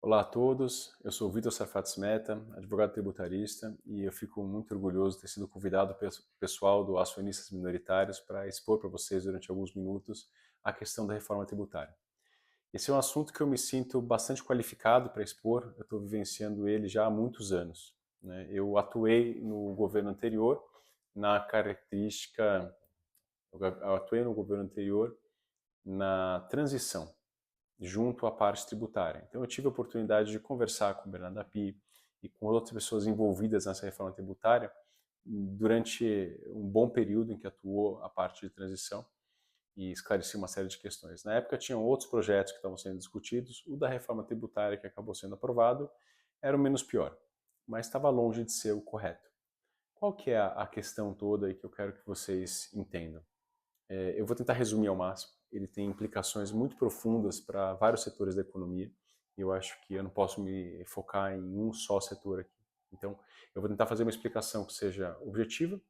Olá a todos, eu sou o Vitor Sarfati Meta, advogado tributarista, e eu fico muito orgulhoso de ter sido convidado pelo pessoal do Acionistas Minoritários para expor para vocês durante alguns minutos a questão da reforma tributária. Esse é um assunto que eu me sinto bastante qualificado para expor, eu estou vivenciando ele já há muitos anos, né? Eu atuei no governo anterior na característica, eu atuei no governo anterior na transição junto à parte tributária. Então eu tive a oportunidade de conversar com o Bernardo Api e com outras pessoas envolvidas nessa reforma tributária durante um bom período em que atuou a parte de transição e esclareci uma série de questões. Na época tinham outros projetos que estavam sendo discutidos, o da reforma tributária que acabou sendo aprovado era o menos pior, mas estava longe de ser o correto. Qual que é a questão toda e que eu quero que vocês entendam? Eu vou tentar resumir ao máximo. Ele tem implicações muito profundas para vários setores da economia e eu acho que eu não posso me focar em um só setor aqui. Então, eu vou tentar fazer uma explicação que seja objetiva,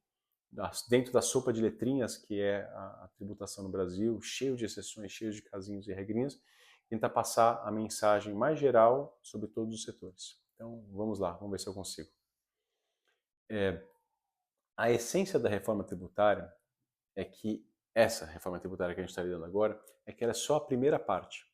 dentro da sopa de letrinhas que é a tributação no Brasil, cheio de exceções, cheio de casinhos e regrinhas, tentar passar a mensagem mais geral sobre todos os setores. Então, vamos lá, vamos ver se eu consigo. A essência da reforma tributária é que essa reforma tributária que a gente está lidando agora é que ela é só a primeira parte.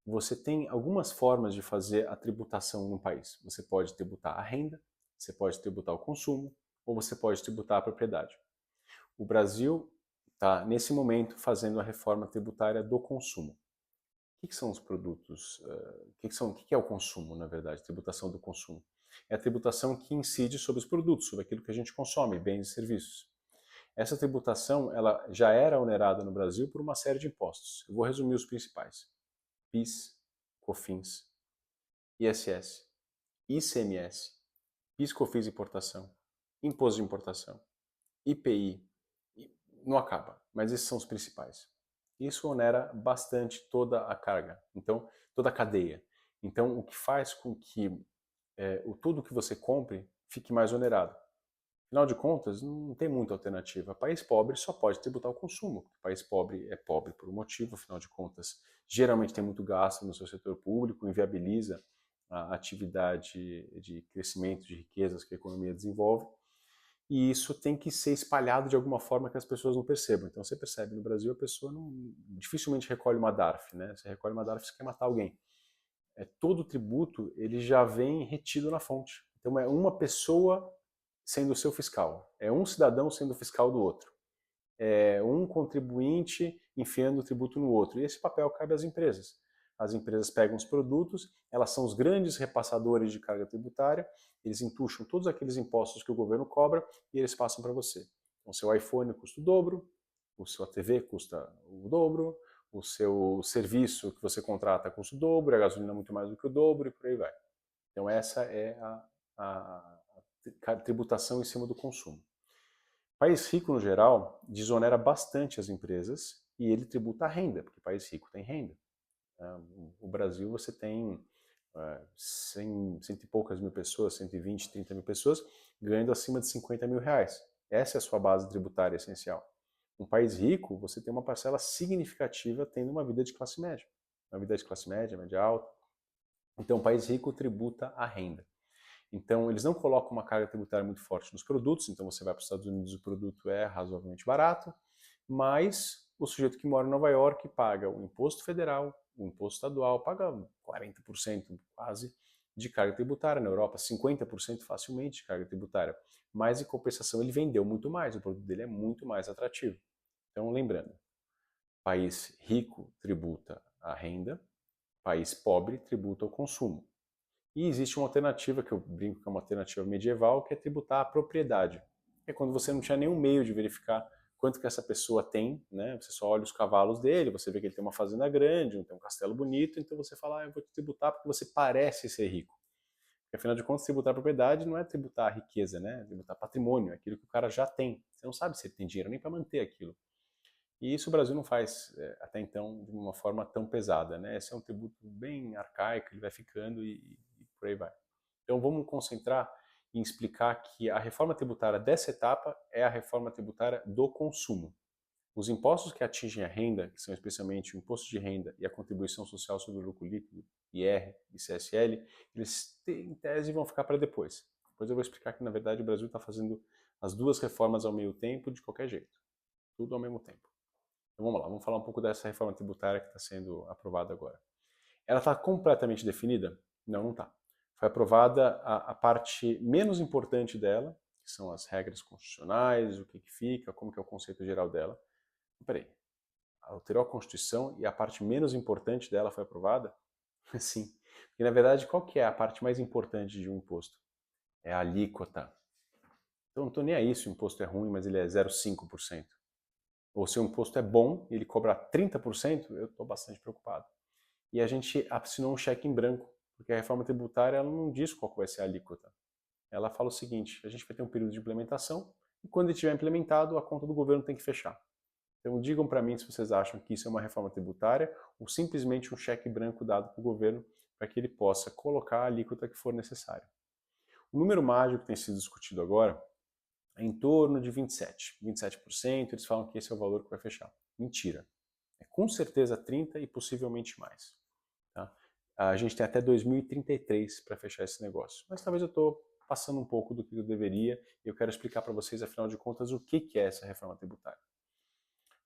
Você tem algumas formas de fazer a tributação no país. Você pode tributar a renda, você pode tributar o consumo, ou você pode tributar a propriedade. O Brasil está, nesse momento, fazendo a reforma tributária do consumo. O que são os produtos? O que é o consumo, na verdade? Tributação do consumo. É a tributação que incide sobre os produtos, sobre aquilo que a gente consome, bens e serviços. Essa tributação ela já era onerada no Brasil por uma série de impostos. Eu vou resumir os principais: PIS, COFINS, ISS, ICMS, PIS, COFINS importação, imposto de importação, IPI. Não acaba, mas esses são os principais. Isso onera bastante toda a carga, então toda a cadeia. Então o que faz com que tudo que você compre fique mais onerado. Afinal de contas, não tem muita alternativa. País pobre só pode tributar o consumo. País pobre é pobre por um motivo, afinal de contas, geralmente tem muito gasto no seu setor público, inviabiliza a atividade de crescimento de riquezas que a economia desenvolve. E isso tem que ser espalhado de alguma forma que as pessoas não percebam. Então você percebe, no Brasil a pessoa dificilmente recolhe uma DARF, né? Você recolhe uma DARF, você quer matar alguém. Todo tributo ele já vem retido na fonte. Então é uma pessoa sendo o seu fiscal, é um cidadão sendo o fiscal do outro, é um contribuinte enfiando o tributo no outro. E esse papel cabe às empresas. As empresas pegam os produtos, elas são os grandes repassadores de carga tributária, eles entucham todos aqueles impostos que o governo cobra e eles passam para você. Então, o seu iPhone custa o dobro, a sua TV custa o dobro, o seu serviço que você contrata custa o dobro, a gasolina muito mais do que o dobro e por aí vai. Então essa é a tributação em cima do consumo. País rico, no geral, desonera bastante as empresas e ele tributa a renda, porque país rico tem renda. O Brasil você tem 100, cento e poucas mil pessoas, 120, 30 mil pessoas ganhando acima de 50 mil reais. Essa é a sua base tributária essencial. Um país rico, você tem uma parcela significativa tendo uma vida de classe média. Uma vida de classe média, média alta. Então, o país rico tributa a renda. Então, eles não colocam uma carga tributária muito forte nos produtos, então você vai para os Estados Unidos, o produto é razoavelmente barato, mas o sujeito que mora em Nova York paga o imposto federal, o imposto estadual, paga 40% quase de carga tributária. Na Europa, 50% facilmente de carga tributária. Mas, em compensação, ele vendeu muito mais, o produto dele é muito mais atrativo. Então, lembrando, país rico tributa a renda, país pobre tributa o consumo. E existe uma alternativa, que eu brinco que é uma alternativa medieval, que é tributar a propriedade. É quando você não tinha nenhum meio de verificar quanto que essa pessoa tem, né? Você só olha os cavalos dele, você vê que ele tem uma fazenda grande, tem um castelo bonito, então você fala, eu vou te tributar porque você parece ser rico. Porque, afinal de contas, tributar a propriedade não é tributar a riqueza, né? É tributar patrimônio, é aquilo que o cara já tem. Você não sabe se ele tem dinheiro nem para manter aquilo. E isso o Brasil não faz, até então, de uma forma tão pesada, né? Esse é um tributo bem arcaico, ele vai ficando e por aí vai. Então vamos concentrar em explicar que a reforma tributária dessa etapa é a reforma tributária do consumo. os impostos que atingem a renda, que são especialmente o imposto de renda e a contribuição social sobre o lucro líquido, IR e CSL, eles, em tese, vão ficar para depois. Depois eu vou explicar que, na verdade, o Brasil está fazendo as duas reformas ao mesmo tempo, de qualquer jeito. Tudo ao mesmo tempo. Então vamos lá, vamos falar um pouco dessa reforma tributária que está sendo aprovada agora. Ela está completamente definida? Não, não está. Foi aprovada a parte menos importante dela, que são as regras constitucionais, o que fica, como que é o conceito geral dela. Peraí, alterou a Constituição e a parte menos importante dela foi aprovada? Sim. Porque, na verdade, qual que é a parte mais importante de um imposto? É a alíquota. Então, não estou nem aí se o imposto é ruim, mas ele é 0,5%. Ou se o imposto é bom e ele cobra 30%, eu estou bastante preocupado. E a gente assinou um cheque em branco, porque a reforma tributária ela não diz qual vai ser a alíquota. Ela fala o seguinte, a gente vai ter um período de implementação e quando ele estiver implementado, a conta do governo tem que fechar. Então digam para mim se vocês acham que isso é uma reforma tributária ou simplesmente um cheque branco dado para o governo para que ele possa colocar a alíquota que for necessário. O número mágico que tem sido discutido agora é em torno de 27%. 27%, eles falam que esse é o valor que vai fechar. Mentira. É com certeza 30% e possivelmente mais. Tá? A gente tem até 2033 para fechar esse negócio. Mas talvez eu estou passando um pouco do que eu deveria e eu quero explicar para vocês, afinal de contas, o que é essa reforma tributária.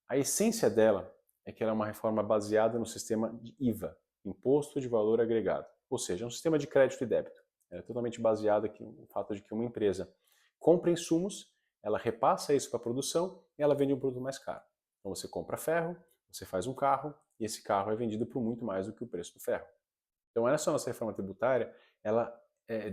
A essência dela é que ela é uma reforma baseada no sistema de IVA, Imposto de Valor Agregado. Ou seja, é um sistema de crédito e débito. É totalmente baseado no fato de que uma empresa compra insumos, ela repassa isso para a produção e ela vende um produto mais caro. Então você compra ferro, você faz um carro e esse carro é vendido por muito mais do que o preço do ferro. Então essa nossa reforma tributária, ela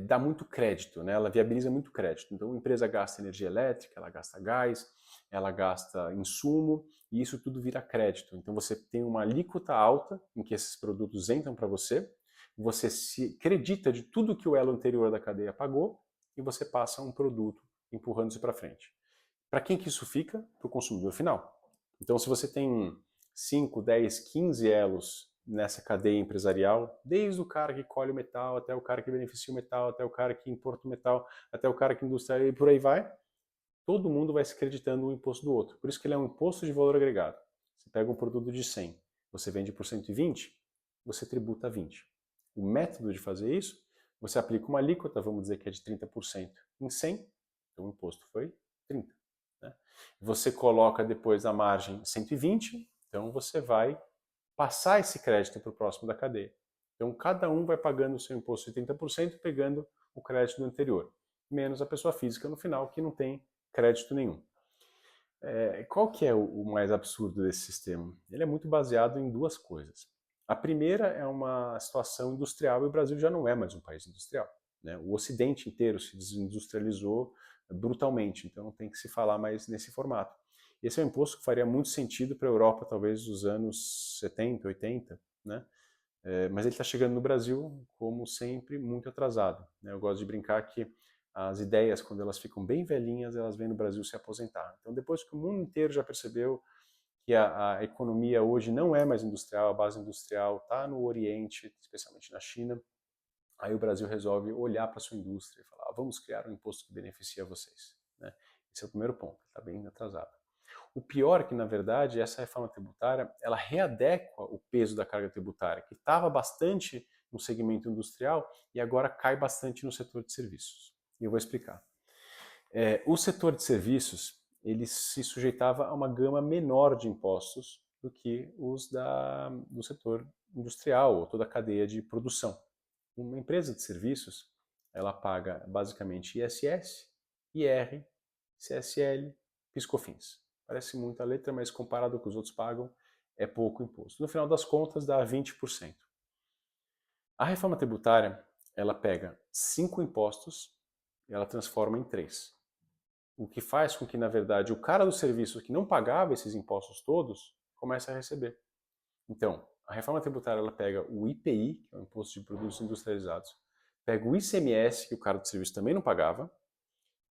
dá muito crédito, né? Ela viabiliza muito crédito. Então a empresa gasta energia elétrica, ela gasta gás, ela gasta insumo e isso tudo vira crédito. Então você tem uma alíquota alta em que esses produtos entram para você, você se acredita de tudo que o elo anterior da cadeia pagou e você passa um produto empurrando isso para frente. Para quem que isso fica? Para o consumidor final. Então se você tem 5, 10, 15 elos nessa cadeia empresarial, desde o cara que colhe o metal, até o cara que beneficia o metal, até o cara que importa o metal, até o cara que industrializa e por aí vai, todo mundo vai se acreditando um imposto do outro. Por isso que ele é um imposto de valor agregado. Você pega um produto de 100, você vende por 120, você tributa 20. O método de fazer isso, você aplica uma alíquota, vamos dizer que é de 30% em 100, então o imposto foi 30. Né? Você coloca depois a margem 120, então você vai passar esse crédito para o próximo da cadeia. Então, cada um vai pagando o seu imposto de 30%, pegando o crédito do anterior, menos a pessoa física no final, que não tem crédito nenhum. Qual que é o mais absurdo desse sistema? Ele é muito baseado em duas coisas. A primeira é uma situação industrial e o Brasil já não é mais um país industrial. Né? O Ocidente inteiro se desindustrializou brutalmente, então tem que se falar mais nesse formato. Esse é um imposto que faria muito sentido para a Europa, talvez dos anos 70, 80, né? Mas ele está chegando no Brasil, como sempre, muito atrasado. Né? Eu gosto de brincar que as ideias, quando elas ficam bem velhinhas, elas vêm no Brasil se aposentar. Então, depois que o mundo inteiro já percebeu que a economia hoje não é mais industrial, a base industrial está no Oriente, especialmente na China, aí o Brasil resolve olhar para a sua indústria e falar, vamos criar um imposto que beneficia vocês. Né? Esse é o primeiro ponto, está bem atrasado. O pior é que, na verdade, essa reforma tributária, ela readequa o peso da carga tributária, que estava bastante no segmento industrial e agora cai bastante no setor de serviços. E eu vou explicar. O setor de serviços, ele se sujeitava a uma gama menor de impostos do que os do setor industrial ou toda a cadeia de produção. Uma empresa de serviços, ela paga basicamente ISS, IR, CSL, PIS/COFINS. Parece muita letra, mas comparado ao que os outros pagam, é pouco imposto. No final das contas, dá 20%. A reforma tributária, ela pega 5 impostos e ela transforma em 3. O que faz com que, na verdade, o cara do serviço que não pagava esses impostos todos, comece a receber. Então, a reforma tributária, ela pega o IPI, que é o Imposto de Produtos Industrializados, pega o ICMS, que o cara do serviço também não pagava,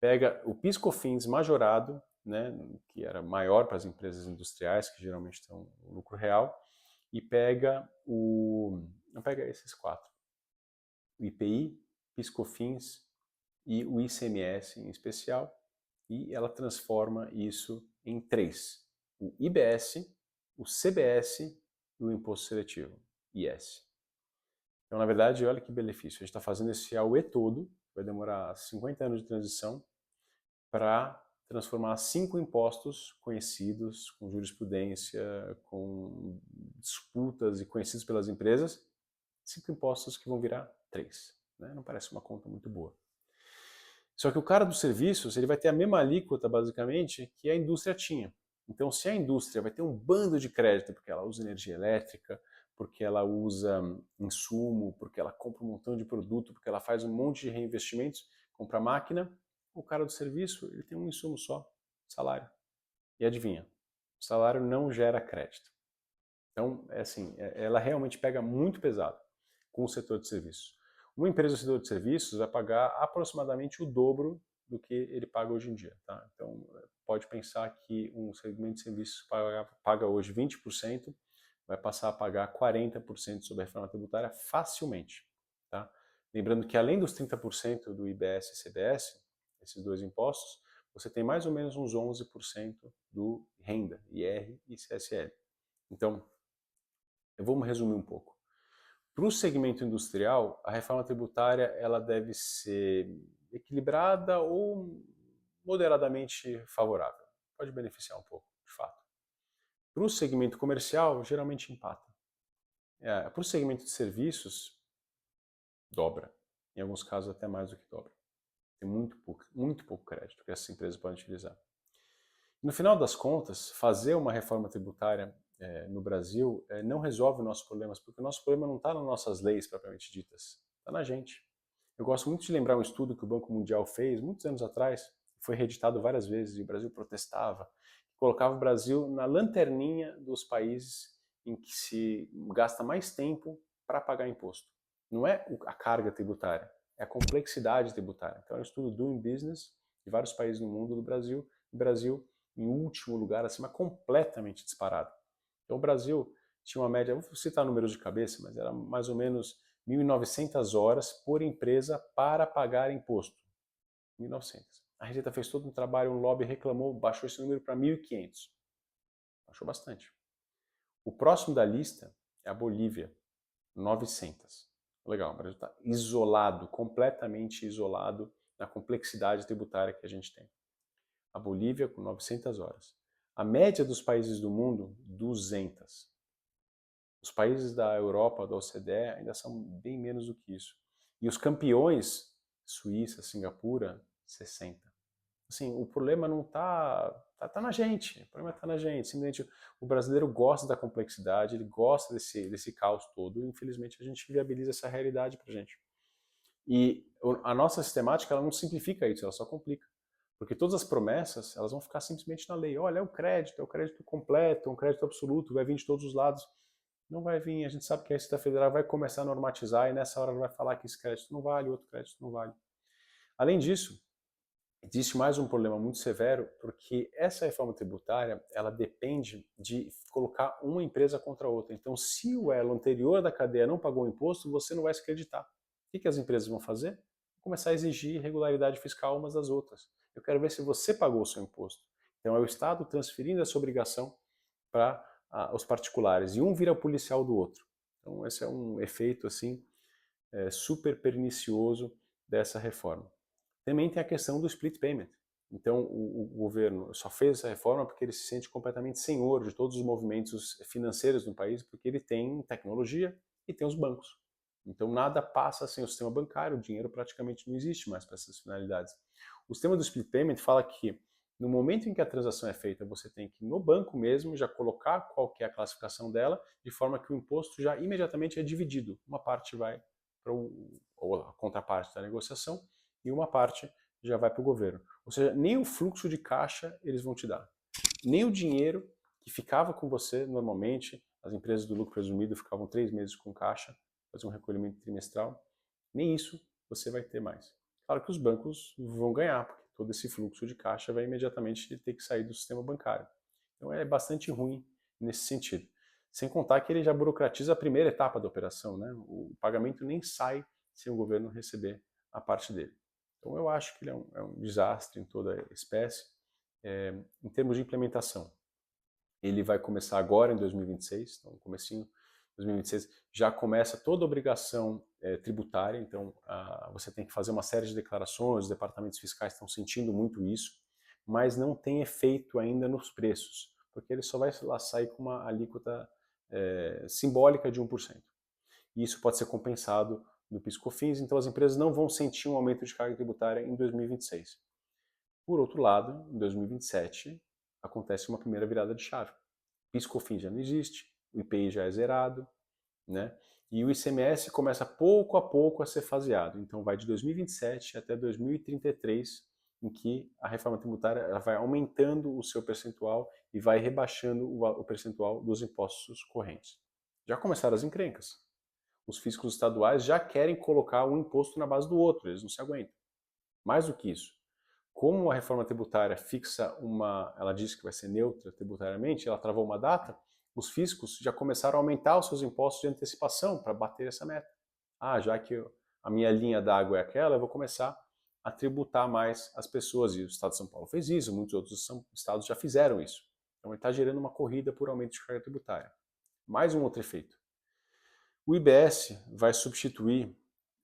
pega o PIS/COFINS majorado, né, que era maior para as empresas industriais, que geralmente têm um lucro real, e pega não pega esses 4. O IPI, PIS/COFINS e o ICMS em especial, e ela transforma isso em 3. o IBS, o CBS e o Imposto Seletivo, IS. Então, na verdade, olha que benefício. A gente está fazendo esse AUE todo, vai demorar 50 anos de transição, para transformar 5 impostos conhecidos, com jurisprudência, com disputas e conhecidos pelas empresas, 5 impostos que vão virar 3. Né? Não parece uma conta muito boa. Só que o cara dos serviços, ele vai ter a mesma alíquota, basicamente, que a indústria tinha. Então, se a indústria vai ter um bando de crédito, porque ela usa energia elétrica, porque ela usa insumo, porque ela compra um montão de produto, porque ela faz um monte de reinvestimentos, compra máquina, o cara do serviço, ele tem um insumo só, salário. E adivinha, o salário não gera crédito. Então, é assim, ela realmente pega muito pesado com o setor de serviços. Uma empresa do setor de serviços vai pagar aproximadamente o dobro do que ele paga hoje em dia. Tá? Então, pode pensar que um segmento de serviços paga hoje 20%, vai passar a pagar 40% sobre a reforma tributária facilmente. Tá? Lembrando que além dos 30% do IBS e CBS, esses dois impostos, você tem mais ou menos uns 11% do renda, IR e CSL. Então, vamos resumir um pouco. Para o segmento industrial, a reforma tributária ela deve ser equilibrada ou moderadamente favorável. Pode beneficiar um pouco, de fato. Para o segmento comercial, geralmente empata. Para o segmento de serviços, dobra. Em alguns casos, até mais do que dobra. Tem muito pouco crédito que essas empresas podem utilizar. No final das contas, fazer uma reforma tributária no Brasil não resolve os nossos problemas, porque o nosso problema não está nas nossas leis propriamente ditas, está na gente. Eu gosto muito de lembrar um estudo que o Banco Mundial fez muitos anos atrás, foi reeditado várias vezes e o Brasil protestava, colocava o Brasil na lanterninha dos países em que se gasta mais tempo para pagar imposto. Não é a carga tributária, é a complexidade tributária. Então é um estudo Doing Business de vários países no mundo, do Brasil, e o Brasil em último lugar, acima, completamente disparado. Então o Brasil tinha uma média, vou citar números de cabeça, mas era mais ou menos 1.900 horas por empresa para pagar imposto. 1.900. A Receita fez todo um trabalho, um lobby reclamou, baixou esse número para 1.500. Baixou bastante. O próximo da lista é a Bolívia, 900. Legal, o Brasil está isolado, completamente isolado na complexidade tributária que a gente tem. A Bolívia com 900 horas. A média dos países do mundo, 200. Os países da Europa, da OCDE, ainda são bem menos do que isso. E os campeões, Suíça, Singapura, 60. Assim, o problema não tá na gente. O problema está na gente. Simplesmente o brasileiro gosta da complexidade, ele gosta desse caos todo. E, infelizmente, a gente viabiliza essa realidade para a gente. E a nossa sistemática ela não simplifica isso, ela só complica. Porque todas as promessas elas vão ficar simplesmente na lei. Olha, é o crédito completo, um crédito absoluto, vai vir de todos os lados. Não vai vir, a gente sabe que a Receita Federal vai começar a normatizar e nessa hora ela vai falar que esse crédito não vale, outro crédito não vale. Além disso, existe mais um problema muito severo, porque essa reforma tributária, ela depende de colocar uma empresa contra a outra. Então, se o elo anterior da cadeia não pagou o imposto, você não vai se creditar. O que as empresas vão fazer? Vão começar a exigir regularidade fiscal umas das outras. Eu quero ver se você pagou o seu imposto. Então, é o Estado transferindo essa obrigação para os particulares, e um vira policial do outro. Então, esse é um efeito assim super pernicioso dessa reforma. Também tem a questão do split payment. Então, o governo só fez essa reforma porque ele se sente completamente senhor de todos os movimentos financeiros no país, porque ele tem tecnologia e tem os bancos. Então, nada passa sem o sistema bancário, o dinheiro praticamente não existe mais para essas finalidades. O sistema do split payment fala que no momento em que a transação é feita, você tem que, no banco mesmo, já colocar qual que é a classificação dela, de forma que o imposto já imediatamente é dividido. Uma parte vai para a contraparte da negociação e uma parte já vai para o governo. Ou seja, nem o fluxo de caixa eles vão te dar. Nem o dinheiro que ficava com você normalmente, as empresas do lucro presumido ficavam 3 meses com caixa, faziam um recolhimento trimestral, nem isso você vai ter mais. Claro que os bancos vão ganhar, porque todo esse fluxo de caixa vai imediatamente ter que sair do sistema bancário. Então é bastante ruim nesse sentido. Sem contar que ele já burocratiza a primeira etapa da operação, né? O pagamento nem sai sem o governo receber a parte dele. Então eu acho que ele é um desastre em toda a espécie. Em termos de implementação, ele vai começar agora em 2026, então no comecinho de 2026 já começa toda a obrigação tributária, então você tem que fazer uma série de declarações, os departamentos fiscais estão sentindo muito isso, mas não tem efeito ainda nos preços, porque ele só vai lá sair com uma alíquota simbólica de 1%. E isso pode ser compensado no PIS/COFINS, então as empresas não vão sentir um aumento de carga tributária em 2026. Por outro lado, em 2027, acontece uma primeira virada de chave. PIS/COFINS já não existe, o IPI já é zerado, né? E o ICMS começa pouco a pouco a ser faseado. Então vai de 2027 até 2033, em que a reforma tributária ela vai aumentando o seu percentual e vai rebaixando o percentual dos impostos correntes. Já começaram as encrencas. Os fiscos estaduais já querem colocar um imposto na base do outro, eles não se aguentam. Mais do que isso, como a reforma tributária fixa ela diz que vai ser neutra tributariamente, ela travou uma data, os fiscos já começaram a aumentar os seus impostos de antecipação para bater essa meta. Já que a minha linha d'água é aquela, eu vou começar a tributar mais as pessoas. E o Estado de São Paulo fez isso, muitos outros estados já fizeram isso. Então ele está gerando uma corrida por aumento de carga tributária. Mais um outro efeito. O IBS vai substituir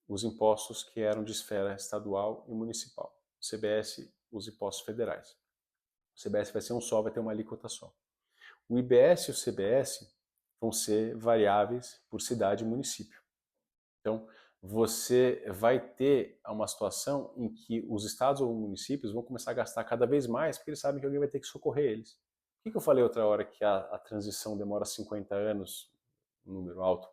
os impostos que eram de esfera estadual e municipal. O CBS, os impostos federais. O CBS vai ser um só, vai ter uma alíquota só. O IBS e o CBS vão ser variáveis por cidade e município. Então, você vai ter uma situação em que os estados ou municípios vão começar a gastar cada vez mais porque eles sabem que alguém vai ter que socorrer eles. Por que eu falei outra hora que a transição demora 50 anos, um número alto,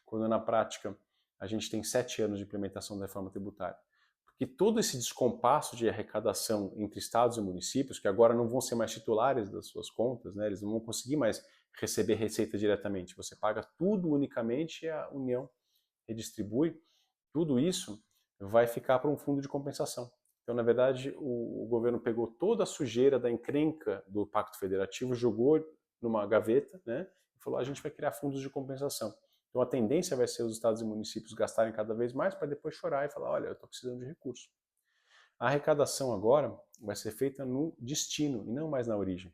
quando na prática a gente tem 7 anos de implementação da reforma tributária? Porque todo esse descompasso de arrecadação entre estados e municípios, que agora não vão ser mais titulares das suas contas, né, eles não vão conseguir mais receber receita diretamente, você paga tudo unicamente e a União redistribui, tudo isso vai ficar para um fundo de compensação. Então, na verdade, o governo pegou toda a sujeira da encrenca do Pacto Federativo, jogou numa gaveta, né, e falou: a gente vai criar fundos de compensação. Então, a tendência vai ser os estados e municípios gastarem cada vez mais para depois chorar e falar: olha, eu estou precisando de recursos. A arrecadação agora vai ser feita no destino e não mais na origem.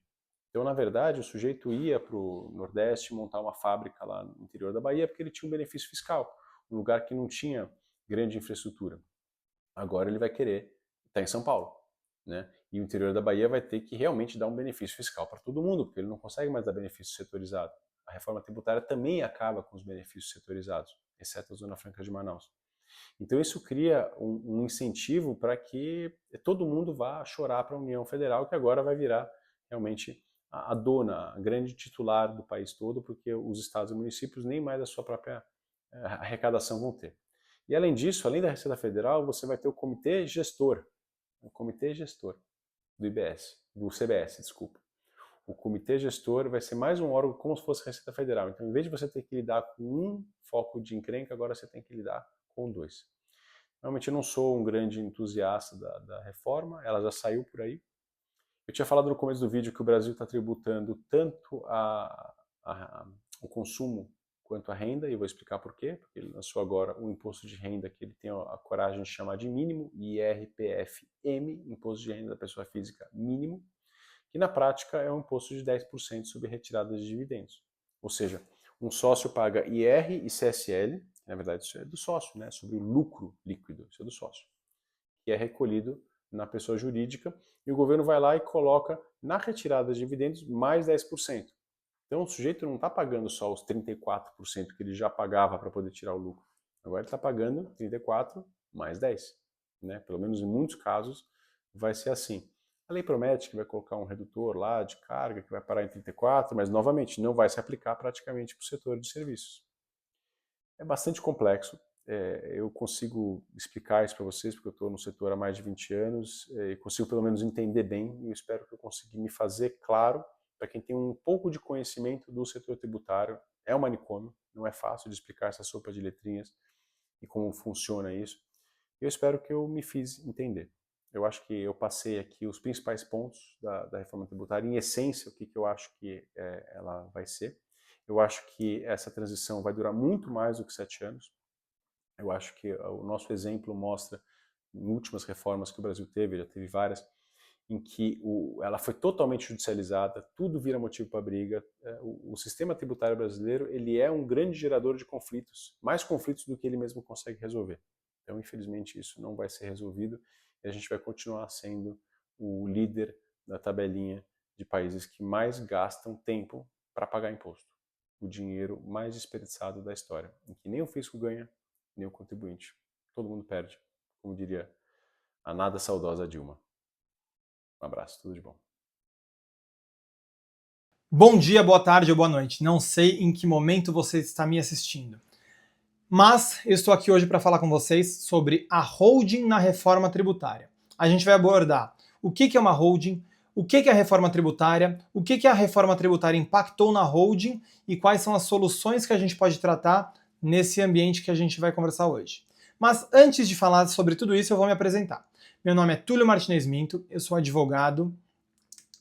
Então, na verdade, o sujeito ia para o Nordeste montar uma fábrica lá no interior da Bahia porque ele tinha um benefício fiscal, um lugar que não tinha grande infraestrutura. Agora ele vai querer estar em São Paulo, né? E o interior da Bahia vai ter que realmente dar um benefício fiscal para todo mundo, porque ele não consegue mais dar benefício setorizado. A reforma tributária também acaba com os benefícios setorizados, exceto a Zona Franca de Manaus. Então isso cria um incentivo para que todo mundo vá chorar para a União Federal, que agora vai virar realmente a dona, a grande titular do país todo, porque os estados e municípios nem mais a sua própria arrecadação vão ter. E além disso, além da Receita Federal, você vai ter o comitê gestor do IBS, do CBS, desculpa. O comitê gestor vai ser mais um órgão como se fosse a Receita Federal. Então, em vez de você ter que lidar com um foco de encrenca, agora você tem que lidar com dois. Realmente eu não sou um grande entusiasta da reforma, ela já saiu por aí. Eu tinha falado no começo do vídeo que o Brasil está tributando tanto o consumo quanto a renda, e eu vou explicar por quê, porque ele lançou agora um imposto de renda que ele tem a coragem de chamar de mínimo, IRPF-M, Imposto de Renda da Pessoa Física Mínimo, que na prática é um imposto de 10% sobre retirada de dividendos. Ou seja, um sócio paga IR e CSL, na verdade isso é do sócio, né, sobre o lucro líquido, isso é do sócio, que é recolhido na pessoa jurídica, e o governo vai lá e coloca na retirada de dividendos mais 10%. Então o sujeito não está pagando só os 34% que ele já pagava para poder tirar o lucro. Agora ele está pagando 34 mais 10. Né? Pelo menos em muitos casos vai ser assim. A lei promete que vai colocar um redutor lá de carga que vai parar em 34, mas novamente não vai se aplicar praticamente para o setor de serviços. É bastante complexo. Eu consigo explicar isso para vocês, porque eu estou no setor há mais de 20 anos e consigo pelo menos entender bem, e eu espero que eu consiga me fazer claro para quem tem um pouco de conhecimento do setor tributário. É um manicômio, não é fácil de explicar essa sopa de letrinhas e como funciona isso. Eu espero que eu me fiz entender. Eu acho que eu passei aqui os principais pontos da reforma tributária, em essência, o que eu acho que ela vai ser. Eu acho que essa transição vai durar muito mais do que 7 anos. Eu acho que o nosso exemplo mostra, em últimas reformas que o Brasil teve, já teve várias, em que ela foi totalmente judicializada, tudo vira motivo para briga. O sistema tributário brasileiro ele é um grande gerador de conflitos, mais conflitos do que ele mesmo consegue resolver. Então, infelizmente, isso não vai ser resolvido e a gente vai continuar sendo o líder da tabelinha de países que mais gastam tempo para pagar imposto. O dinheiro mais desperdiçado da história, em que nem o fisco ganha, nem o contribuinte. Todo mundo perde, como diria a nada saudosa Dilma. Um abraço, tudo de bom. Bom dia, boa tarde ou boa noite. Não sei em que momento você está me assistindo. Mas eu estou aqui hoje para falar com vocês sobre a holding na reforma tributária. A gente vai abordar o que é uma holding, o que é a reforma tributária, o que a reforma tributária impactou na holding e quais são as soluções que a gente pode tratar nesse ambiente que a gente vai conversar hoje. Mas antes de falar sobre tudo isso, eu vou me apresentar. Meu nome é Túlio Martinez Minto, eu sou advogado.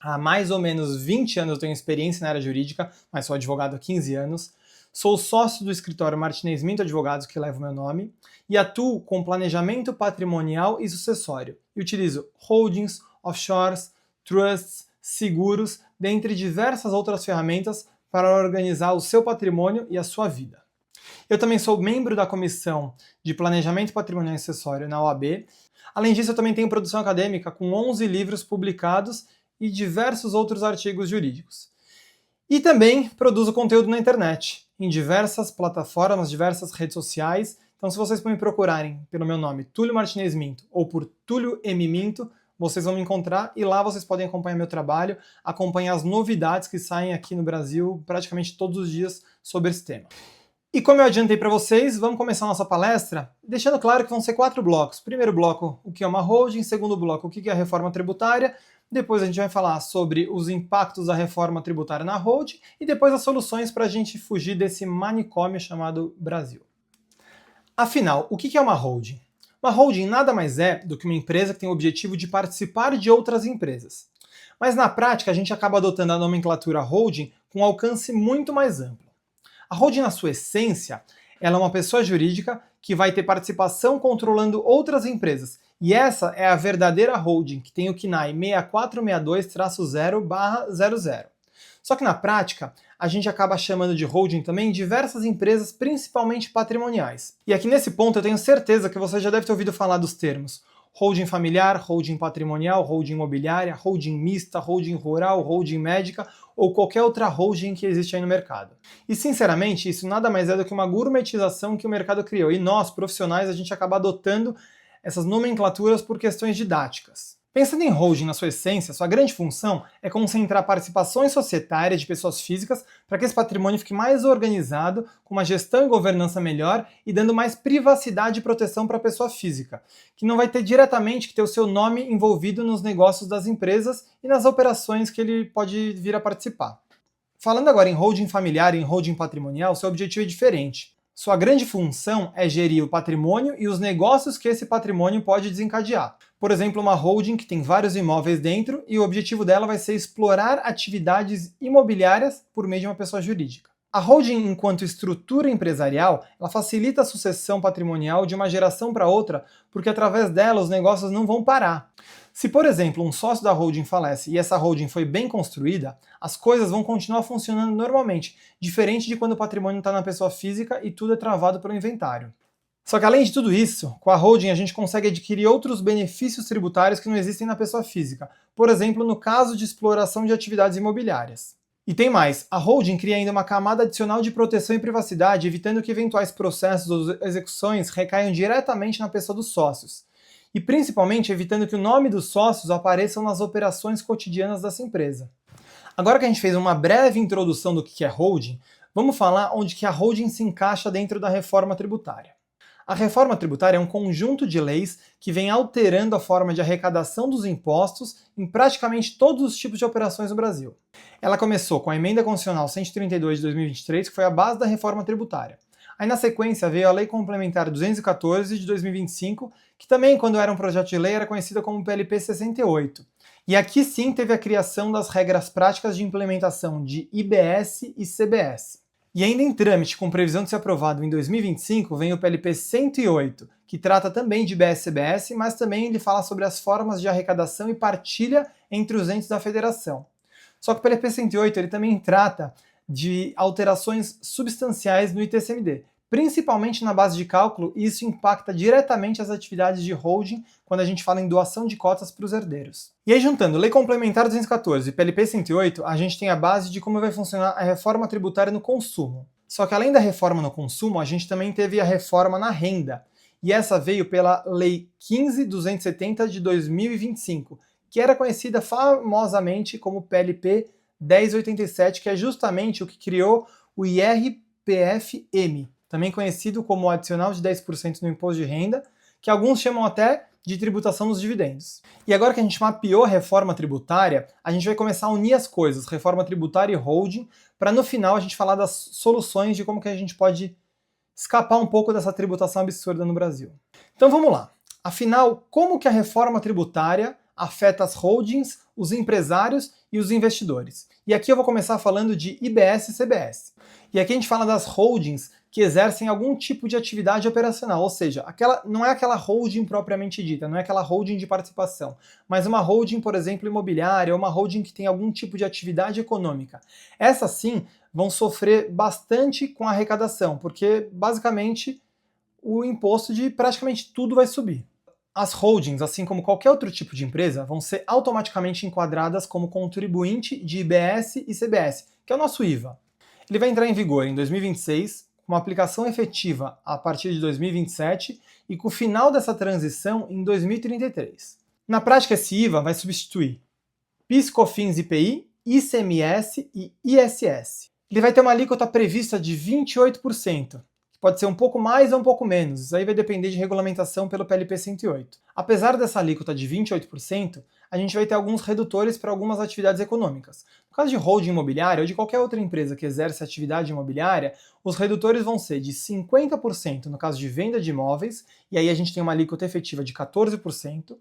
Há mais ou menos 20 anos eu tenho experiência na área jurídica, mas sou advogado há 15 anos. Sou sócio do escritório Martinez Minto Advogados, que leva o meu nome, e atuo com planejamento patrimonial e sucessório. E utilizo holdings, offshores, trusts, seguros, dentre diversas outras ferramentas para organizar o seu patrimônio e a sua vida. Eu também sou membro da Comissão de Planejamento Patrimonial e Sucessório na OAB. Além disso, eu também tenho produção acadêmica com 11 livros publicados e diversos outros artigos jurídicos. E também produzo conteúdo na internet, em diversas plataformas, diversas redes sociais. Então, se vocês me procurarem pelo meu nome, Túlio Martinez Minto, ou por Túlio M. Minto, vocês vão me encontrar e lá vocês podem acompanhar meu trabalho, acompanhar as novidades que saem aqui no Brasil praticamente todos os dias sobre esse tema. E como eu adiantei para vocês, vamos começar a nossa palestra deixando claro que vão ser 4 blocos. Primeiro bloco, o que é uma holding. Segundo bloco, o que é a reforma tributária. Depois a gente vai falar sobre os impactos da reforma tributária na holding e depois as soluções para a gente fugir desse manicômio chamado Brasil. Afinal, o que é uma holding? Uma holding nada mais é do que uma empresa que tem o objetivo de participar de outras empresas. Mas na prática a gente acaba adotando a nomenclatura holding com um alcance muito mais amplo. A holding, na sua essência, ela é uma pessoa jurídica que vai ter participação controlando outras empresas. E essa é a verdadeira holding, que tem o KNAI 6462-0/00. Só que na prática, a gente acaba chamando de holding também diversas empresas, principalmente patrimoniais. E aqui nesse ponto eu tenho certeza que você já deve ter ouvido falar dos termos holding familiar, holding patrimonial, holding imobiliária, holding mista, holding rural, holding médica ou qualquer outra holding que existe aí no mercado. E sinceramente, isso nada mais é do que uma gourmetização que o mercado criou. E nós, profissionais, a gente acaba adotando essas nomenclaturas por questões didáticas. Pensando em holding na sua essência, sua grande função é concentrar participações societárias de pessoas físicas para que esse patrimônio fique mais organizado, com uma gestão e governança melhor e dando mais privacidade e proteção para a pessoa física, que não vai ter diretamente que ter o seu nome envolvido nos negócios das empresas e nas operações que ele pode vir a participar. Falando agora em holding familiar e em holding patrimonial, seu objetivo é diferente. Sua grande função é gerir o patrimônio e os negócios que esse patrimônio pode desencadear. Por exemplo, uma holding que tem vários imóveis dentro e o objetivo dela vai ser explorar atividades imobiliárias por meio de uma pessoa jurídica. A holding, enquanto estrutura empresarial, ela facilita a sucessão patrimonial de uma geração para outra, porque através dela os negócios não vão parar. Se, por exemplo, um sócio da holding falece e essa holding foi bem construída, as coisas vão continuar funcionando normalmente, diferente de quando o patrimônio está na pessoa física e tudo é travado pelo inventário. Só que além de tudo isso, com a holding a gente consegue adquirir outros benefícios tributários que não existem na pessoa física, por exemplo, no caso de exploração de atividades imobiliárias. E tem mais, a holding cria ainda uma camada adicional de proteção e privacidade, evitando que eventuais processos ou execuções recaiam diretamente na pessoa dos sócios. E principalmente evitando que o nome dos sócios apareçam nas operações cotidianas dessa empresa. Agora que a gente fez uma breve introdução do que é holding, vamos falar onde que a holding se encaixa dentro da reforma tributária. A reforma tributária é um conjunto de leis que vem alterando a forma de arrecadação dos impostos em praticamente todos os tipos de operações no Brasil. Ela começou com a Emenda Constitucional 132 de 2023, que foi a base da reforma tributária. Aí na sequência veio a Lei Complementar 214 de 2025, que também, quando era um projeto de lei, era conhecida como PLP 68. E aqui sim teve a criação das regras práticas de implementação de IBS e CBS. E ainda em trâmite, com previsão de ser aprovado em 2025, vem o PLP 108, que trata também de IBS-CBS, mas também ele fala sobre as formas de arrecadação e partilha entre os entes da federação. Só que o PLP 108 ele também trata de alterações substanciais no ITCMD, principalmente na base de cálculo, e isso impacta diretamente as atividades de holding quando a gente fala em doação de cotas para os herdeiros. E aí, juntando Lei Complementar 214 e PLP 108, a gente tem a base de como vai funcionar a reforma tributária no consumo. Só que além da reforma no consumo, a gente também teve a reforma na renda, e essa veio pela Lei 15.270 de 2025, que era conhecida famosamente como PLP 1087, que é justamente o que criou o IRPF-M, também conhecido como adicional de 10% no imposto de renda, que alguns chamam até de tributação dos dividendos. E agora que a gente mapeou a reforma tributária, a gente vai começar a unir as coisas, reforma tributária e holding, para no final a gente falar das soluções de como que a gente pode escapar um pouco dessa tributação absurda no Brasil. Então vamos lá. Afinal, como que a reforma tributária afeta as holdings, os empresários e os investidores? E aqui eu vou começar falando de IBS e CBS. E aqui a gente fala das holdings que exercem algum tipo de atividade operacional, ou seja, não é aquela holding propriamente dita, não é aquela holding de participação, mas uma holding, por exemplo, imobiliária, ou uma holding que tem algum tipo de atividade econômica. Essas sim vão sofrer bastante com a arrecadação, porque basicamente o imposto de praticamente tudo vai subir. As holdings, assim como qualquer outro tipo de empresa, vão ser automaticamente enquadradas como contribuinte de IBS e CBS, que é o nosso IVA. Ele vai entrar em vigor em 2026, com uma aplicação efetiva a partir de 2027 e com o final dessa transição em 2033. Na prática, esse IVA vai substituir PIS, COFINS, IPI, ICMS e ISS. Ele vai ter uma alíquota prevista de 28%, que pode ser um pouco mais ou um pouco menos, isso aí vai depender de regulamentação pelo PLP 108. Apesar dessa alíquota de 28%, a gente vai ter alguns redutores para algumas atividades econômicas. No caso de holding imobiliária ou de qualquer outra empresa que exerce atividade imobiliária, os redutores vão ser de 50% no caso de venda de imóveis, e aí a gente tem uma alíquota efetiva de 14%,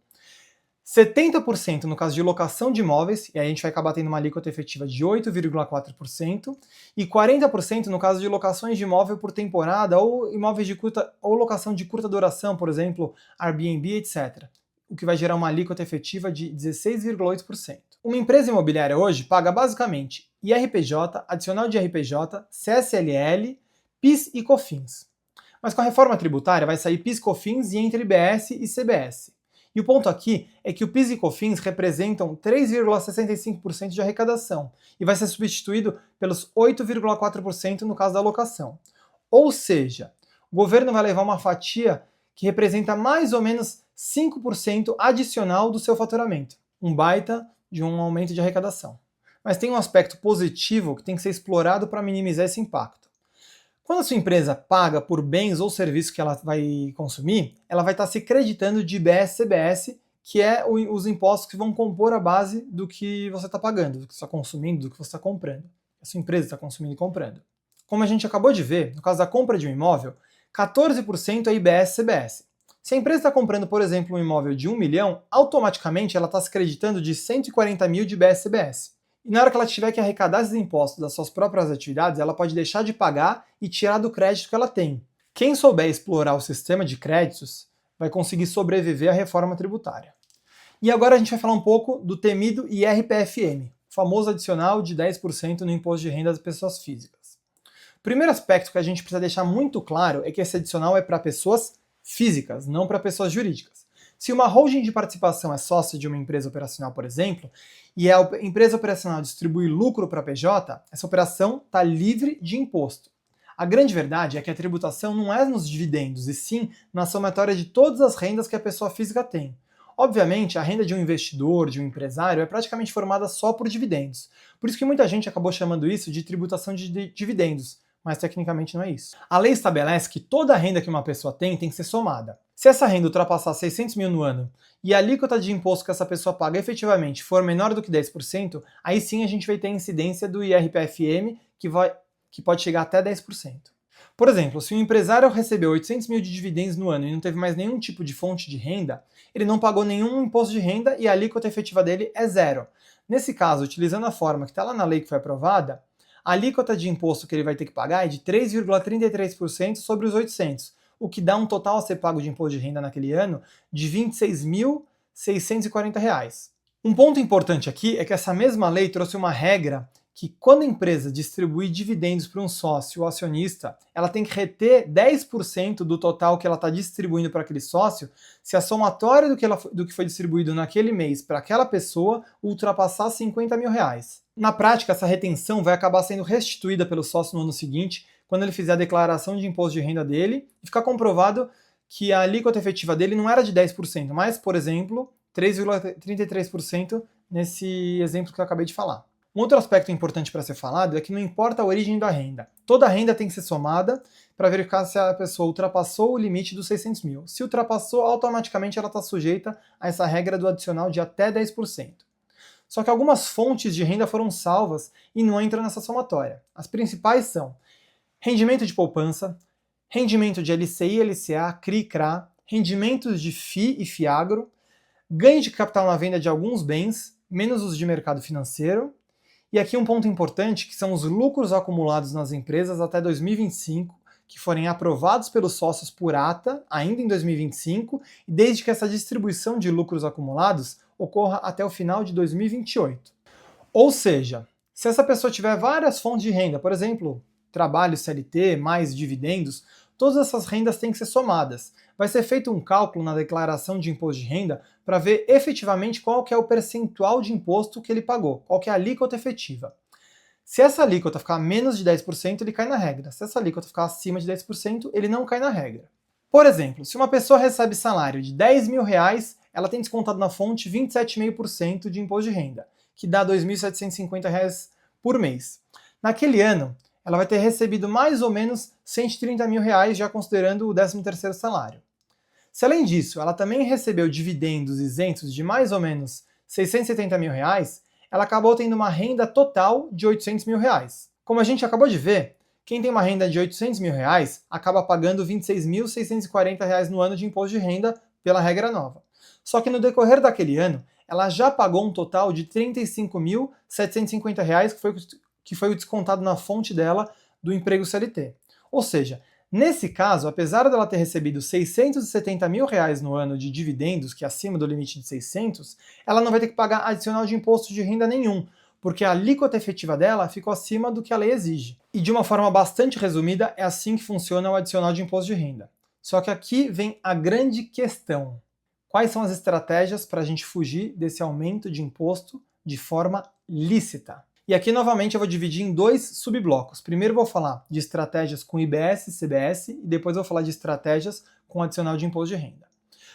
70% no caso de locação de imóveis, e aí a gente vai acabar tendo uma alíquota efetiva de 8,4%, e 40% no caso de locações de imóvel por temporada ou imóveis de curta ou locação de curta duração, por exemplo, Airbnb, etc. O que vai gerar uma alíquota efetiva de 16,8%. Uma empresa imobiliária hoje paga basicamente IRPJ, adicional de IRPJ, CSLL, PIS e COFINS. Mas com a reforma tributária vai sair PIS, COFINS e entre IBS e CBS. E o ponto aqui é que o PIS e COFINS representam 3,65% de arrecadação e vai ser substituído pelos 8,4% no caso da alocação. Ou seja, o governo vai levar uma fatia que representa mais ou menos 5% adicional do seu faturamento. Um baita de um aumento de arrecadação. Mas tem um aspecto positivo que tem que ser explorado para minimizar esse impacto. Quando a sua empresa paga por bens ou serviços que ela vai consumir, ela vai estar se creditando de IBS e CBS, que é os impostos que vão compor a base do que você está pagando, do que você está consumindo, do que você está comprando. A sua empresa está consumindo e comprando. Como a gente acabou de ver, no caso da compra de um imóvel, 14% é IBS e CBS. Se a empresa está comprando, por exemplo, um imóvel de 1 milhão, automaticamente ela está se creditando de 140 mil de IBS e CBS. E na hora que ela tiver que arrecadar esses impostos das suas próprias atividades, ela pode deixar de pagar e tirar do crédito que ela tem. Quem souber explorar o sistema de créditos vai conseguir sobreviver à reforma tributária. E agora a gente vai falar um pouco do temido IRPF-M, famoso adicional de 10% no imposto de renda das pessoas físicas. O primeiro aspecto que a gente precisa deixar muito claro é que esse adicional é para pessoas físicas, não para pessoas jurídicas. Se uma holding de participação é sócia de uma empresa operacional, por exemplo, e a empresa operacional distribui lucro para a PJ, essa operação está livre de imposto. A grande verdade é que a tributação não é nos dividendos, e sim na somatória de todas as rendas que a pessoa física tem. Obviamente, a renda de um investidor, de um empresário, é praticamente formada só por dividendos. Por isso que muita gente acabou chamando isso de tributação de dividendos, mas tecnicamente não é isso. A lei estabelece que toda a renda que uma pessoa tem que ser somada. Se essa renda ultrapassar 600 mil no ano e a alíquota de imposto que essa pessoa paga efetivamente for menor do que 10%, aí sim a gente vai ter a incidência do IRPF-M, que pode chegar até 10%. Por exemplo, se um empresário recebeu 800 mil de dividendos no ano e não teve mais nenhum tipo de fonte de renda, ele não pagou nenhum imposto de renda e a alíquota efetiva dele é zero. Nesse caso, utilizando a forma que está lá na lei que foi aprovada, a alíquota de imposto que ele vai ter que pagar é de 3,33% sobre os 800, o que dá um total a ser pago de imposto de renda naquele ano de R$ 26.640. Um ponto importante aqui é que essa mesma lei trouxe uma regra que quando a empresa distribuir dividendos para um sócio ou acionista, ela tem que reter 10% do total que ela está distribuindo para aquele sócio se a somatória do que foi distribuído naquele mês para aquela pessoa ultrapassar R$ 50 mil. Na prática, essa retenção vai acabar sendo restituída pelo sócio no ano seguinte, quando ele fizer a declaração de imposto de renda dele e ficar comprovado que a alíquota efetiva dele não era de 10%, mas, por exemplo, 3,33% nesse exemplo que eu acabei de falar. Um outro aspecto importante para ser falado é que não importa a origem da renda. Toda renda tem que ser somada para verificar se a pessoa ultrapassou o limite dos 600 mil. Se ultrapassou, automaticamente ela está sujeita a essa regra do adicional de até 10%. Só que algumas fontes de renda foram salvas e não entram nessa somatória. As principais são rendimento de poupança, rendimento de LCI, LCA, CRI e CRA, rendimentos de FI e FIAGRO, ganho de capital na venda de alguns bens, menos os de mercado financeiro. E aqui um ponto importante, que são os lucros acumulados nas empresas até 2025, que forem aprovados pelos sócios por ata, ainda em 2025, e desde que essa distribuição de lucros acumulados ocorra até o final de 2028. Ou seja, se essa pessoa tiver várias fontes de renda, por exemplo, trabalho CLT, mais dividendos, todas essas rendas têm que ser somadas. Vai ser feito um cálculo na declaração de imposto de renda para ver efetivamente qual que é o percentual de imposto que ele pagou, qual que é a alíquota efetiva. Se essa alíquota ficar menos de 10%, ele cai na regra. Se essa alíquota ficar acima de 10%, ele não cai na regra. Por exemplo, se uma pessoa recebe salário de R$ 10 mil, ela tem descontado na fonte 27,5% de imposto de renda, que dá R$ 2.750 por mês. Naquele ano, ela vai ter recebido mais ou menos R$ 130 mil, já considerando o 13º salário. Se além disso, ela também recebeu dividendos isentos de mais ou menos R$ 670 mil, ela acabou tendo uma renda total de R$ 800 mil. Como a gente acabou de ver, quem tem uma renda de R$ 800 mil acaba pagando R$ 26.640 no ano de imposto de renda pela regra nova. Só que no decorrer daquele ano, ela já pagou um total de R$ 35.750, que foi o descontado na fonte dela do emprego CLT. Ou seja, nesse caso, apesar dela ter recebido R$ 670 mil no ano de dividendos, que é acima do limite de 600, ela não vai ter que pagar adicional de imposto de renda nenhum, porque a alíquota efetiva dela ficou acima do que a lei exige. E de uma forma bastante resumida, é assim que funciona o adicional de imposto de renda. Só que aqui vem a grande questão. Quais são as estratégias para a gente fugir desse aumento de imposto de forma lícita? E aqui, novamente, eu vou dividir em dois subblocos. Primeiro eu vou falar de estratégias com IBS e CBS, e depois eu vou falar de estratégias com adicional de imposto de renda.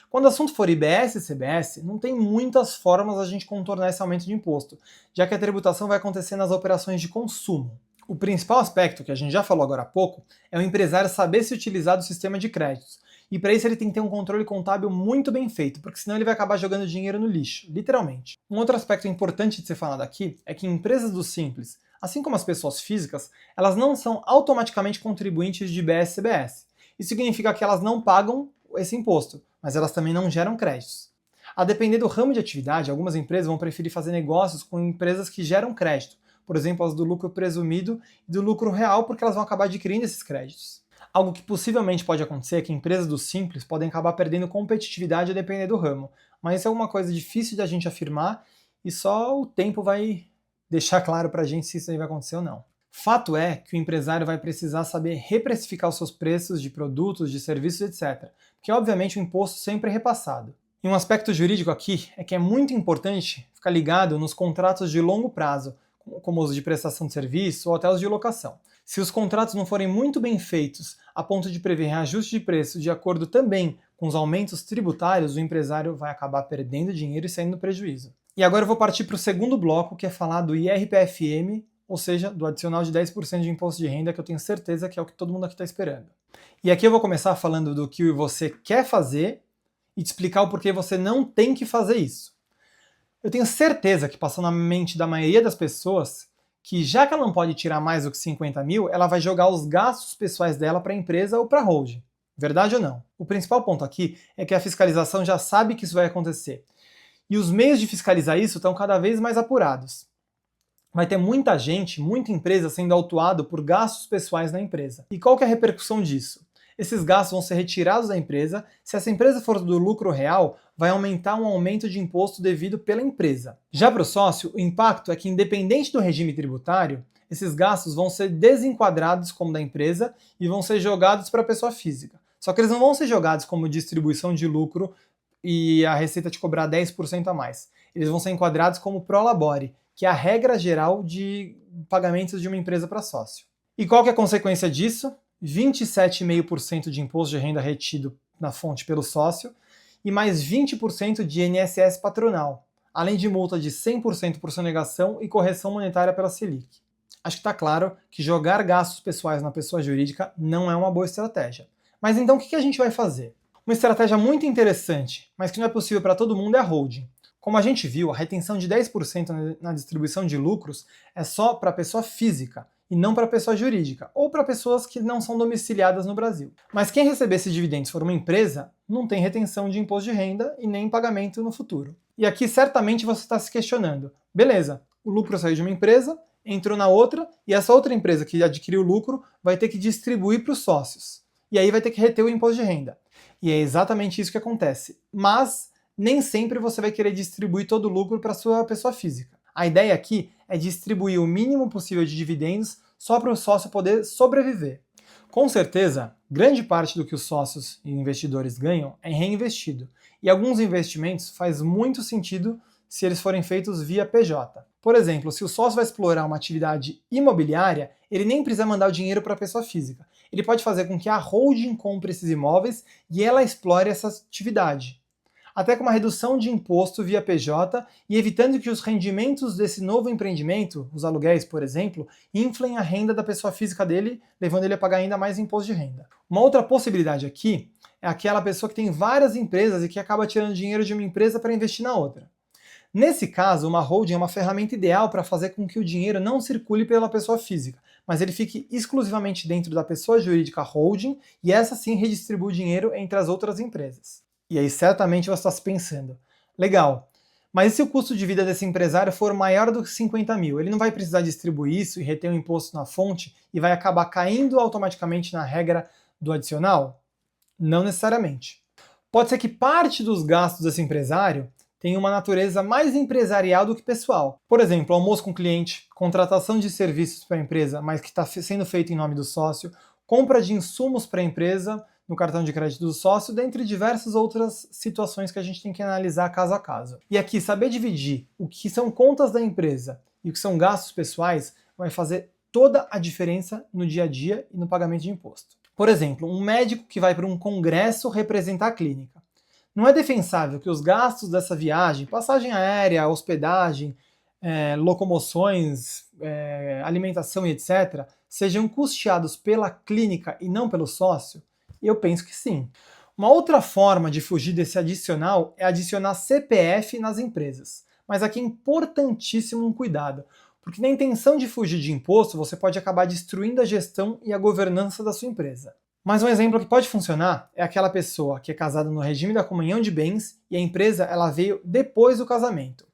Quando o assunto for IBS e CBS, não tem muitas formas a gente contornar esse aumento de imposto, já que a tributação vai acontecer nas operações de consumo. O principal aspecto, que a gente já falou agora há pouco, é o empresário saber se utilizar do sistema de créditos. E para isso ele tem que ter um controle contábil muito bem feito, porque senão ele vai acabar jogando dinheiro no lixo, literalmente. Um outro aspecto importante de ser falado aqui é que empresas do Simples, assim como as pessoas físicas, elas não são automaticamente contribuintes de IBS e CBS. Isso significa que elas não pagam esse imposto, mas elas também não geram créditos. A depender do ramo de atividade, algumas empresas vão preferir fazer negócios com empresas que geram crédito, por exemplo, as do lucro presumido e do lucro real, porque elas vão acabar adquirindo esses créditos. Algo que possivelmente pode acontecer é que empresas do Simples podem acabar perdendo competitividade a depender do ramo, mas isso é uma coisa difícil de a gente afirmar e só o tempo vai deixar claro pra gente se isso aí vai acontecer ou não. Fato é que o empresário vai precisar saber reprecificar os seus preços de produtos, de serviços, etc. Porque obviamente o imposto sempre é repassado. E um aspecto jurídico aqui é que é muito importante ficar ligado nos contratos de longo prazo, como os de prestação de serviço ou até os de locação. Se os contratos não forem muito bem feitos a ponto de prever reajuste de preço de acordo também com os aumentos tributários, o empresário vai acabar perdendo dinheiro e saindo no prejuízo. E agora eu vou partir para o segundo bloco, que é falar do IRPFM, ou seja, do adicional de 10% de imposto de renda, que eu tenho certeza que é o que todo mundo aqui está esperando. E aqui eu vou começar falando do que você quer fazer e te explicar o porquê você não tem que fazer isso. Eu tenho certeza que passou na mente da maioria das pessoas que já que ela não pode tirar mais do que 50 mil, ela vai jogar os gastos pessoais dela para a empresa ou para a holding. Verdade ou não? O principal ponto aqui é que a fiscalização já sabe que isso vai acontecer. E os meios de fiscalizar isso estão cada vez mais apurados. vai ter muita gente, muita empresa sendo autuado por gastos pessoais na empresa. E qual que é a repercussão disso? Esses gastos vão ser retirados da empresa. Se essa empresa for do lucro real, vai aumentar um aumento de imposto devido pela empresa. Já para o sócio, o impacto é que, independente do regime tributário, esses gastos vão ser desenquadrados como da empresa e vão ser jogados para a pessoa física. Só que eles não vão ser jogados como distribuição de lucro e a Receita te cobrar 10% a mais. Eles vão ser enquadrados como prolabore, que é a regra geral de pagamentos de uma empresa para sócio. E qual que é a consequência disso? 27,5% de imposto de renda retido na fonte pelo sócio e mais 20% de INSS patronal, além de multa de 100% por sonegação e correção monetária pela Selic. Acho que está claro que jogar gastos pessoais na pessoa jurídica não é uma boa estratégia. Mas então o que a gente vai fazer? Uma estratégia muito interessante, mas que não é possível para todo mundo, é a holding. Como a gente viu, a retenção de 10% na distribuição de lucros é só para a pessoa física e não para a pessoa jurídica, ou para pessoas que não são domiciliadas no Brasil. Mas quem receber esses dividendos for uma empresa, não tem retenção de imposto de renda e nem pagamento no futuro. E aqui certamente você está se questionando, beleza, o lucro saiu de uma empresa, entrou na outra, e essa outra empresa que adquiriu o lucro vai ter que distribuir para os sócios. E aí vai ter que reter o imposto de renda. E é exatamente isso que acontece. Mas nem sempre você vai querer distribuir todo o lucro para a sua pessoa física. A ideia aqui é distribuir o mínimo possível de dividendos só para o sócio poder sobreviver. Com certeza, grande parte do que os sócios e investidores ganham é reinvestido. E alguns investimentos faz muito sentido se eles forem feitos via PJ. Por exemplo, se o sócio vai explorar uma atividade imobiliária, ele nem precisa mandar o dinheiro para a pessoa física. Ele pode fazer com que a holding compre esses imóveis e ela explore essa atividade, até com uma redução de imposto via PJ e evitando que os rendimentos desse novo empreendimento, os aluguéis, por exemplo, inflem a renda da pessoa física dele, levando ele a pagar ainda mais imposto de renda. Uma outra possibilidade aqui é aquela pessoa que tem várias empresas e que acaba tirando dinheiro de uma empresa para investir na outra. Nesse caso, uma holding é uma ferramenta ideal para fazer com que o dinheiro não circule pela pessoa física, mas ele fique exclusivamente dentro da pessoa jurídica holding e essa sim redistribui o dinheiro entre as outras empresas. E aí certamente você está se pensando, legal, mas e se o custo de vida desse empresário for maior do que 50 mil? Ele não vai precisar distribuir isso e reter o imposto na fonte e vai acabar caindo automaticamente na regra do adicional? Não necessariamente. Pode ser que parte dos gastos desse empresário tenha uma natureza mais empresarial do que pessoal. Por exemplo, almoço com cliente, contratação de serviços para a empresa, mas que está sendo feito em nome do sócio, compra de insumos para a empresa no cartão de crédito do sócio, dentre diversas outras situações que a gente tem que analisar caso a caso. E aqui, saber dividir o que são contas da empresa e o que são gastos pessoais vai fazer toda a diferença no dia a dia e no pagamento de imposto. Por exemplo, um médico que vai para um congresso representar a clínica. Não é defensável que os gastos dessa viagem, passagem aérea, hospedagem, locomoções, alimentação e etc., sejam custeados pela clínica e não pelo sócio? Eu penso que sim. Uma outra forma de fugir desse adicional é adicionar CPF nas empresas. Mas aqui é importantíssimo um cuidado, porque na intenção de fugir de imposto, você pode acabar destruindo a gestão e a governança da sua empresa. Mas um exemplo que pode funcionar é aquela pessoa que é casada no regime da comunhão de bens e a empresa ela veio depois do casamento.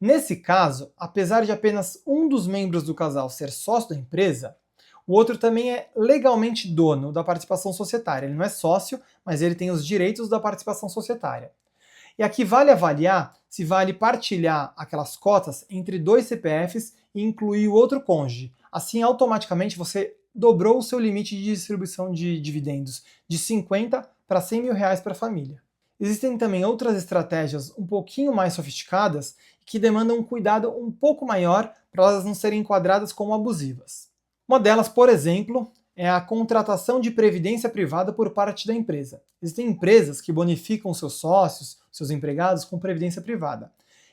Nesse caso, apesar de apenas um dos membros do casal ser sócio da empresa, o outro também é legalmente dono da participação societária. Ele não é sócio, mas ele tem os direitos da participação societária. E aqui vale avaliar se vale partilhar aquelas cotas entre dois CPFs e incluir o outro cônjuge. Assim, automaticamente, você dobrou o seu limite de distribuição de dividendos de 50 para 100 mil reais para a família. Existem também outras estratégias um pouquinho mais sofisticadas que demandam um cuidado um pouco maior para elas não serem enquadradas como abusivas. Uma delas, por exemplo, é a contratação de previdência privada por parte da empresa. Existem empresas que bonificam seus sócios, seus empregados, com previdência privada.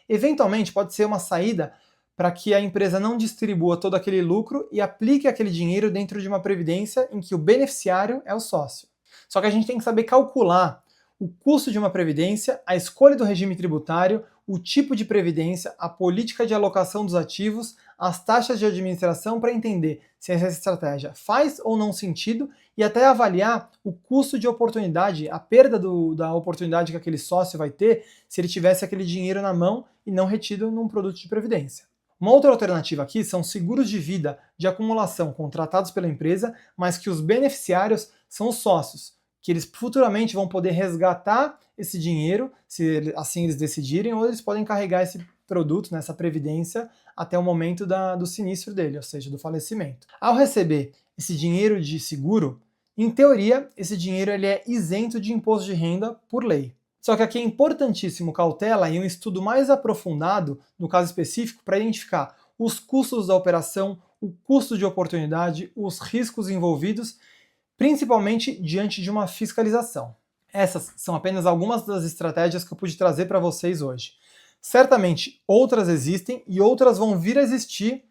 Eventualmente, pode ser uma saída para que a empresa não distribua todo aquele lucro e aplique aquele dinheiro dentro de uma previdência em que o beneficiário é o sócio. Só que a gente tem que saber calcular o custo de uma previdência, a escolha do regime tributário, o tipo de previdência, a política de alocação dos ativos, as taxas de administração para entender se essa estratégia faz ou não sentido e até avaliar o custo de oportunidade, a perda da oportunidade que aquele sócio vai ter se ele tivesse aquele dinheiro na mão e não retido num produto de previdência. Uma outra alternativa aqui são seguros de vida de acumulação contratados pela empresa, mas que os beneficiários são os sócios, que eles futuramente vão poder resgatar esse dinheiro, se assim eles decidirem, ou eles podem carregar esse produto, nessa previdência, até o momento do sinistro dele, ou seja, do falecimento. Ao receber esse dinheiro de seguro, em teoria, esse dinheiro ele é isento de imposto de renda por lei. Só que aqui é importantíssimo cautela e um estudo mais aprofundado, no caso específico, para identificar os custos da operação, o custo de oportunidade, os riscos envolvidos, principalmente diante de uma fiscalização. Essas são apenas algumas das estratégias que eu pude trazer para vocês hoje. Certamente outras existem e outras vão vir a existir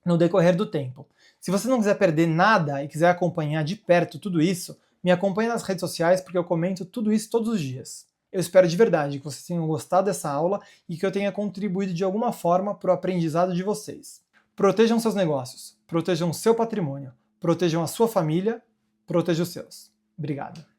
no decorrer do tempo. Se você não quiser perder nada e quiser acompanhar de perto tudo isso, me acompanhe nas redes sociais porque eu comento tudo isso todos os dias. Eu espero de verdade que vocês tenham gostado dessa aula e que eu tenha contribuído de alguma forma para o aprendizado de vocês. Protejam seus negócios, protejam o seu patrimônio, protejam a sua família, protejam os seus. Obrigado.